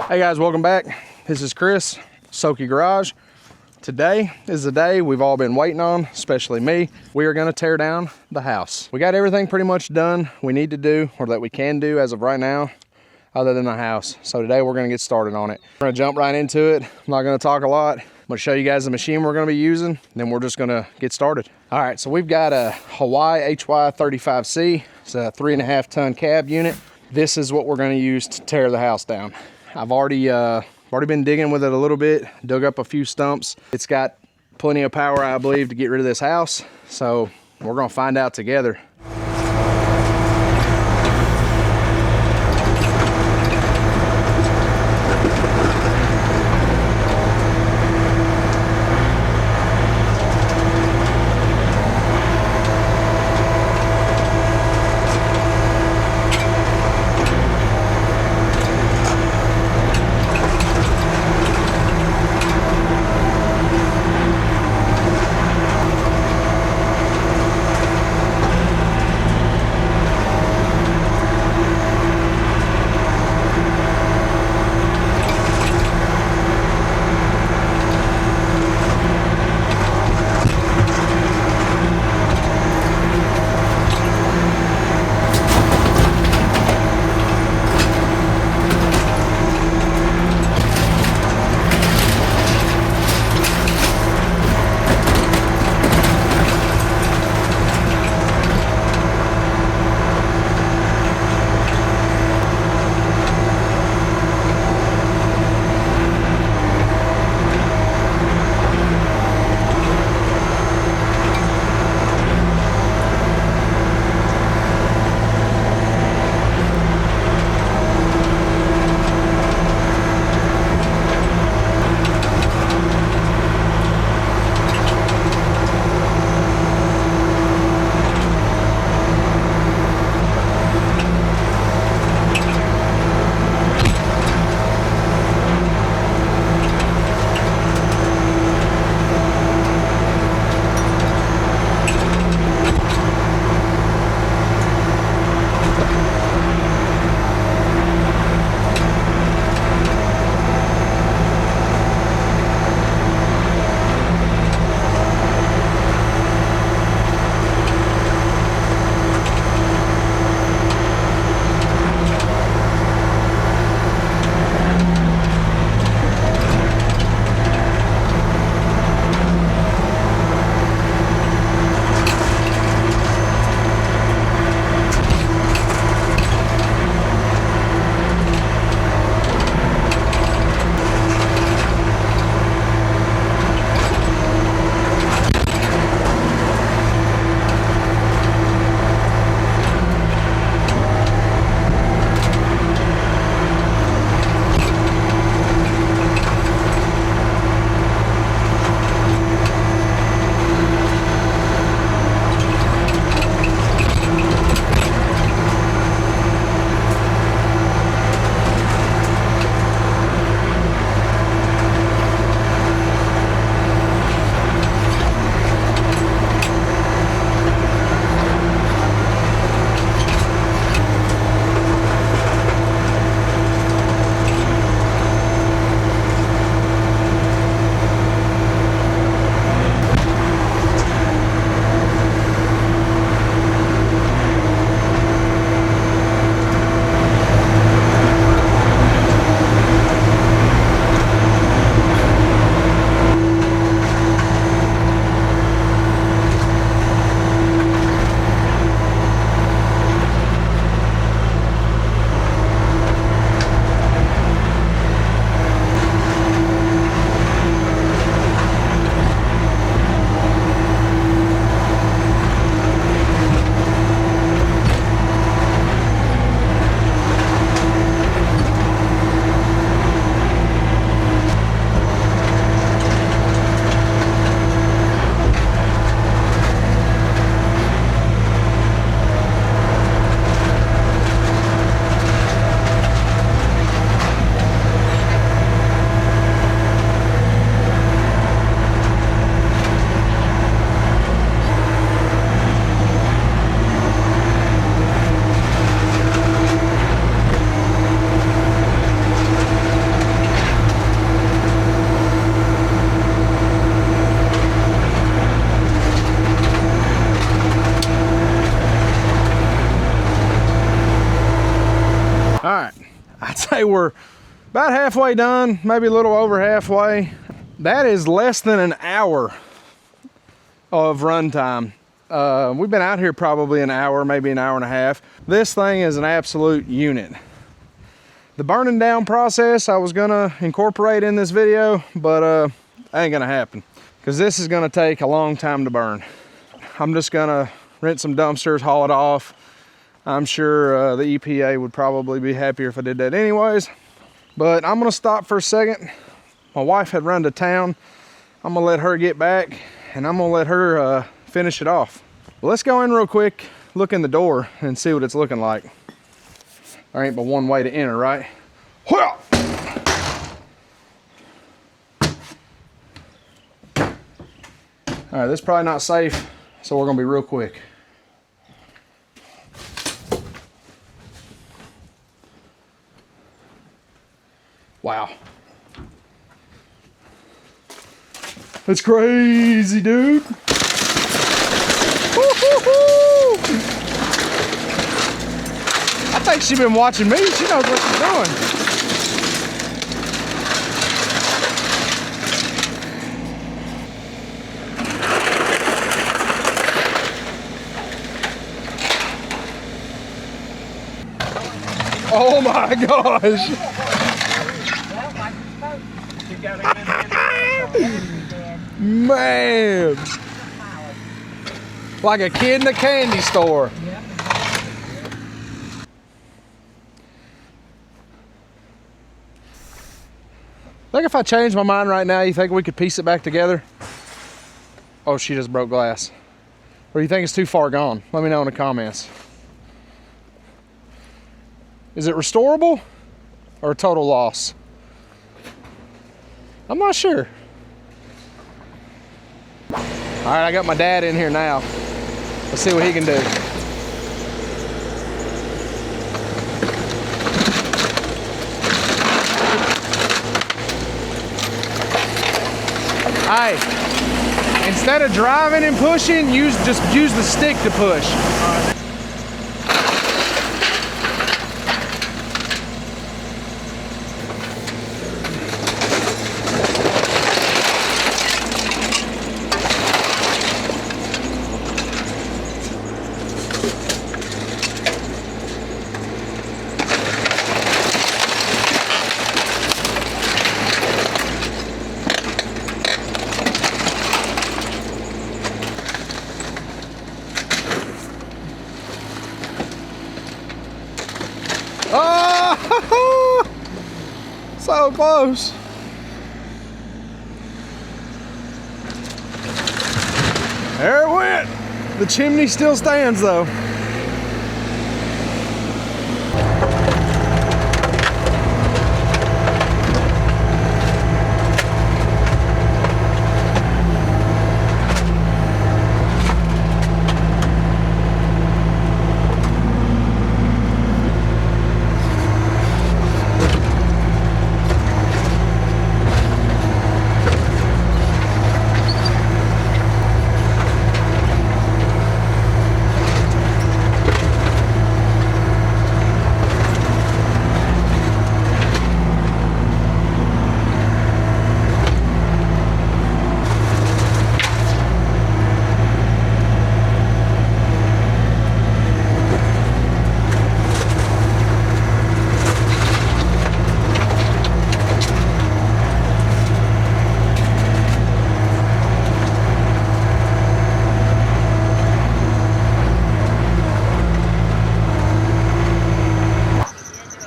Hey guys, welcome back. This is Chris, Soaky Garage. Today is the day we've all been waiting on, especially me. We are gonna tear down the house. We got everything pretty much done we need to do, or that we can do as of right now, other than the house. So today we're gonna get started on it. We're gonna jump right into it. I'm not gonna talk a lot. I'm gonna show you guys the machine we're gonna be using, and then we're just gonna get started. All right, so we've got a Huayee HY35C. It's a 3.5 ton cab unit. This is what we're gonna use to tear the house down. I've already been digging with it a little bit, dug up a few stumps. It's got plenty of power, I believe, to get rid of this house. So we're gonna find out together. say we're about halfway done, maybe a little over halfway. That is less than an hour of run time. We've been out here probably an hour, maybe an hour and a half. This thing is an absolute unit. The burning down process I was gonna incorporate in this video, but ain't gonna happen because this is gonna take a long time to burn. I'm just gonna rent some dumpsters, haul it off. I'm sure the EPA would probably be happier if I did that anyways. But I'm gonna stop for a second. My wife had run to town. I'm gonna let her get back and I'm gonna let her finish it off. Well, let's go in real quick, look in the door and see what it's looking like. There ain't but one way to enter, right? Well, all right, this is probably not safe, so we're gonna be real quick. Wow. That's crazy, dude. I think she's been watching me. She knows what she's doing. Oh my gosh. Man. Like a kid in a candy store. I think if I change my mind right now, you think we could piece it back together? Oh, she just broke glass. Or you think it's too far gone? Let me know in the comments. Is it restorable or a total loss? I'm not sure. All right, I got my dad in here now. Let's see what he can do. Hey, instead of driving and pushing, just use the stick to push. Oh, so close. There it went. The chimney still stands though.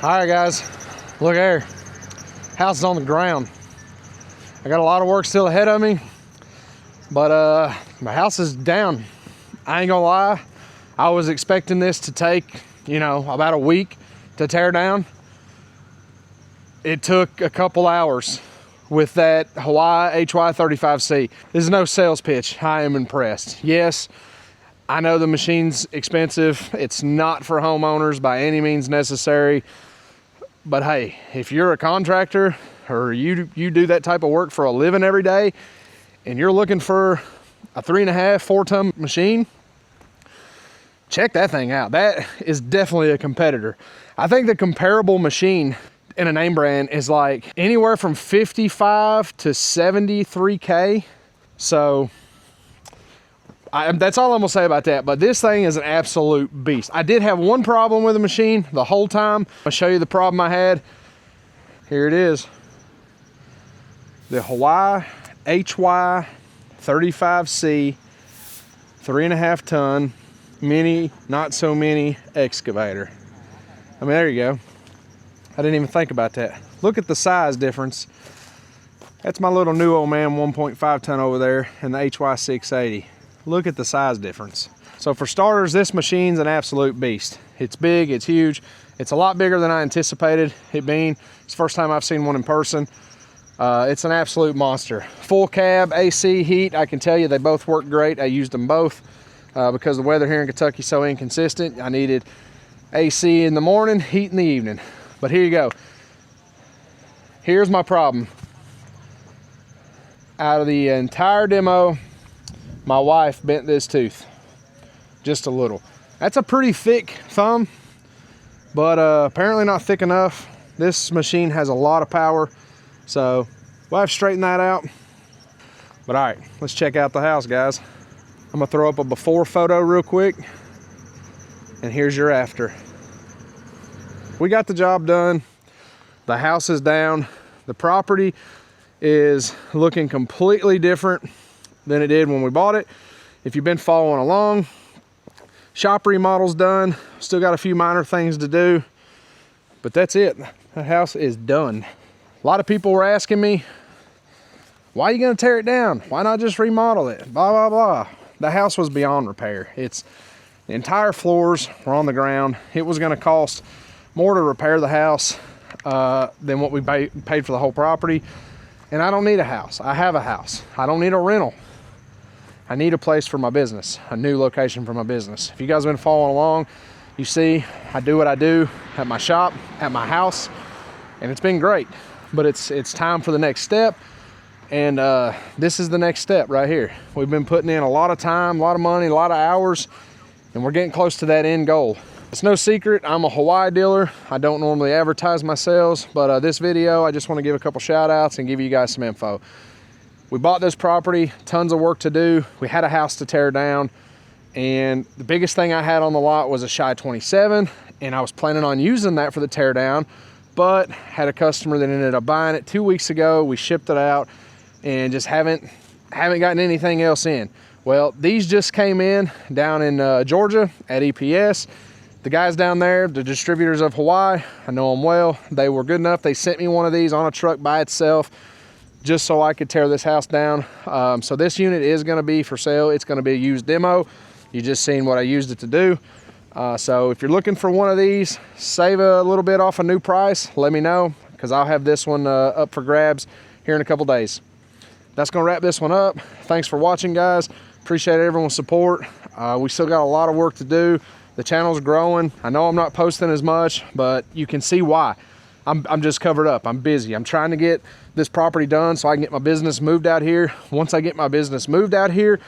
All right, guys, look there. House is on the ground. I got a lot of work still ahead of me, but my house is down. I ain't gonna lie. I was expecting this to take, you know, about a week to tear down. It took a couple hours with that Huayee HY35C. This is no sales pitch. I am impressed. Yes, I know the machine's expensive. It's not for homeowners by any means necessary. But hey, if you're a contractor or you do that type of work for a living every day and you're looking for a 3.5, 4 ton machine, check that thing out. That is definitely a competitor. I think the comparable machine in a name brand is like anywhere from 55 to 73K. So that's all I'm gonna say about that. But this thing is an absolute beast. I did have one problem with the machine the whole time. I'll show you the problem I had. Here it is. The Huayee HY35C 3.5 ton mini, not so mini excavator. I mean, there you go. I didn't even think about that. Look at the size difference. That's my little new old man 1.5 ton over there and the HY680. Look at the size difference. So for starters, this machine's an absolute beast. It's big, it's huge. It's a lot bigger than I anticipated it being. It's the first time I've seen one in person. It's an absolute monster. Full cab, AC, heat. I can tell you they both work great. I used them both because the weather here in Kentucky is so inconsistent. I needed AC in the morning, heat in the evening. But here you go. Here's my problem. Out of the entire demo, my wife bent this tooth just a little. That's a pretty thick thumb, but apparently not thick enough. This machine has a lot of power, so we'll have to straighten that out. But all right, let's check out the house, guys. I'm gonna throw up a before photo real quick, and here's your after. We got the job done. The house is down. The property is looking completely different than it did when we bought it. If you've been following along, shop remodel's done. Still got a few minor things to do, but that's it. The house is done. A lot of people were asking me, why are you gonna tear it down? Why not just remodel it? Blah, blah, blah. The house was beyond repair. The entire floors were on the ground. It was gonna cost more to repair the house than what we paid for the whole property. And I don't need a house. I have a house. I don't need a rental. I need a place for my business, a new location for my business. If you guys have been following along, you see I do what I do at my shop, at my house, and it's been great. But it's time for the next step, and this is the next step right here. We've been putting in a lot of time, a lot of money, a lot of hours, and we're getting close to that end goal. It's no secret, I'm a Huayee dealer. I don't normally advertise my sales, but this video, I just want to give a couple shout outs and give you guys some info. We bought this property, tons of work to do. We had a house to tear down, and the biggest thing I had on the lot was a HY27, and I was planning on using that for the tear down, but had a customer that ended up buying it 2 weeks ago. We shipped it out and just haven't gotten anything else in. Well, these just came in down in Georgia at EPS. The guys down there, the distributors of Huayee, I know them well. They were good enough. They sent me one of these on a truck by itself just so I could tear this house down. So this unit is gonna be for sale. It's gonna be a used demo. You just seen what I used it to do. So if you're looking for one of these, save a little bit off a new price, let me know, because I'll have this one up for grabs here in a couple days. That's gonna wrap this one up. Thanks for watching, guys. Appreciate everyone's support. We still got a lot of work to do. The channel's growing. I know I'm not posting as much, but you can see why. I'm just covered up. I'm busy. I'm trying to get this property done so I can get my business moved out here. Once I get my business moved out here,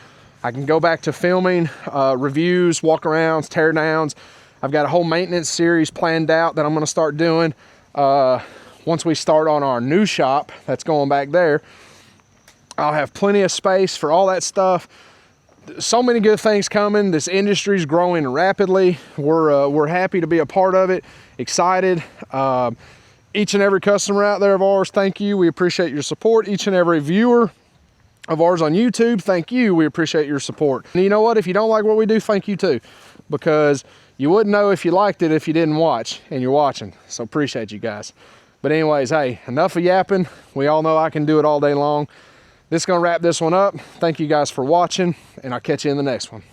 I can go back to filming reviews, walk arounds, tear downs. I've got a whole maintenance series planned out that I'm gonna start doing once we start on our new shop that's going back there. I'll have plenty of space for all that stuff. So many good things coming. This industry's growing rapidly. We're happy to be a part of it, excited. Each and every customer out there of ours, thank you. We appreciate your support. Each and every viewer of ours on YouTube, thank you. We appreciate your support. And you know what? If you don't like what we do, thank you too, because you wouldn't know if you liked it if you didn't watch, and you're watching. So appreciate you guys. But anyways, hey, enough of yapping. We all know I can do it all day long. This is gonna wrap this one up. Thank you guys for watching, and I'll catch you in the next one.